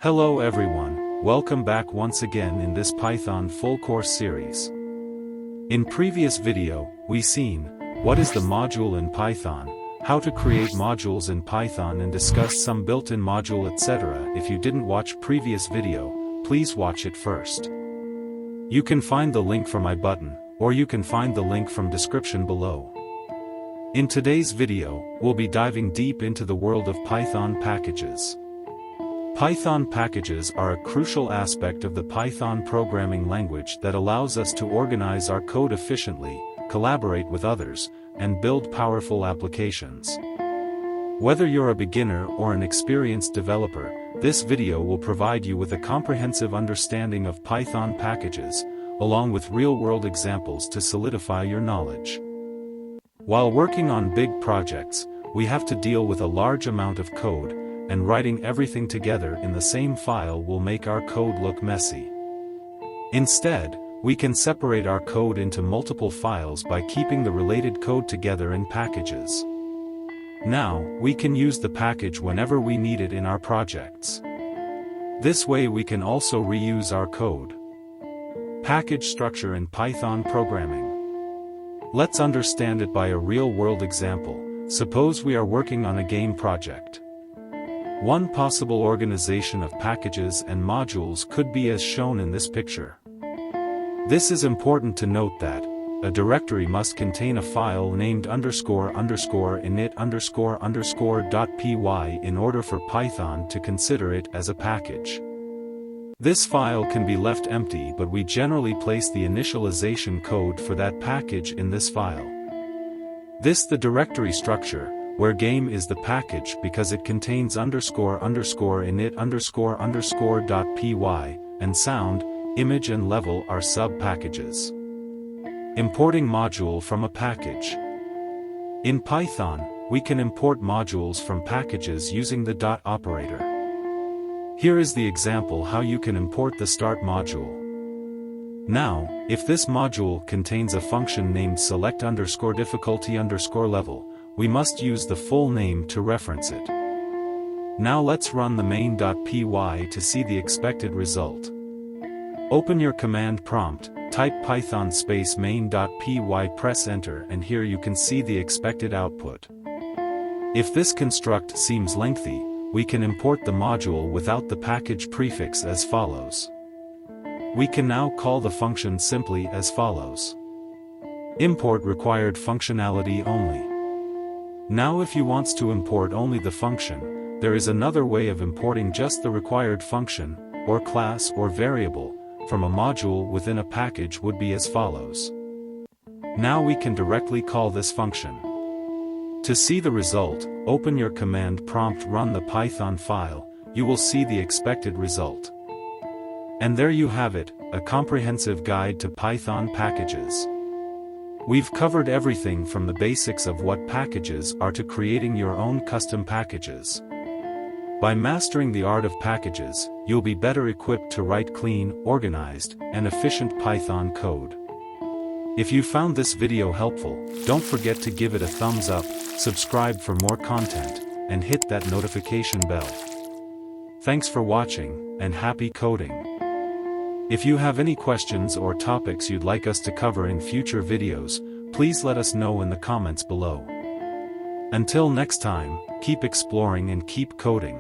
Hello everyone, welcome back once again in this Python full course series. In previous video, we seen, what is the module in Python, how to create modules in Python and discuss some built-in module etc. If you didn't watch previous video, please watch it first. You can find the link from my button, or you can find the link from description below. In today's video, we'll be diving deep into the world of Python packages. Python packages are a crucial aspect of the Python programming language that allows us to organize our code efficiently, collaborate with others, and build powerful applications. Whether you're a beginner or an experienced developer, this video will provide you with a comprehensive understanding of Python packages, along with real-world examples to solidify your knowledge. While working on big projects, we have to deal with a large amount of code, and writing everything together in the same file will make our code look messy. Instead, we can separate our code into multiple files by keeping the related code together in packages. Now, we can use the package whenever we need it in our projects. This way we can also reuse our code. Package structure in Python programming. Let's understand it by a real-world example. Suppose we are working on a game project. One possible organization of packages and modules could be as shown in this picture. This is important to note that a directory must contain a file named __init__.py in order for Python to consider it as a package. This file can be left empty, but we generally place the initialization code for that package in this file. This the directory structure, where game is the package because it contains __init__.py, and sound, image and level are sub-packages. Importing module from a package. In Python, we can import modules from packages using the dot operator. Here is the example how you can import the start module. Now, if this module contains a function named select_difficulty_level, we must use the full name to reference it. Now let's run the main.py to see the expected result. Open your command prompt, type python space main.py, press enter, and here you can see the expected output. If this construct seems lengthy, we can import the module without the package prefix as follows. We can now call the function simply as follows. Import required functionality only. Now if you wants to import only the function, there is another way of importing just the required function, or class or variable, from a module within a package would be as follows. Now we can directly call this function. To see the result, open your command prompt, run the Python file, you will see the expected result. And there you have it, a comprehensive guide to Python packages. We've covered everything from the basics of what packages are to creating your own custom packages. By mastering the art of packages, you'll be better equipped to write clean, organized, and efficient Python code. If you found this video helpful, don't forget to give it a thumbs up, subscribe for more content, and hit that notification bell. Thanks for watching, and happy coding! If you have any questions or topics you'd like us to cover in future videos, please let us know in the comments below. Until next time, keep exploring and keep coding.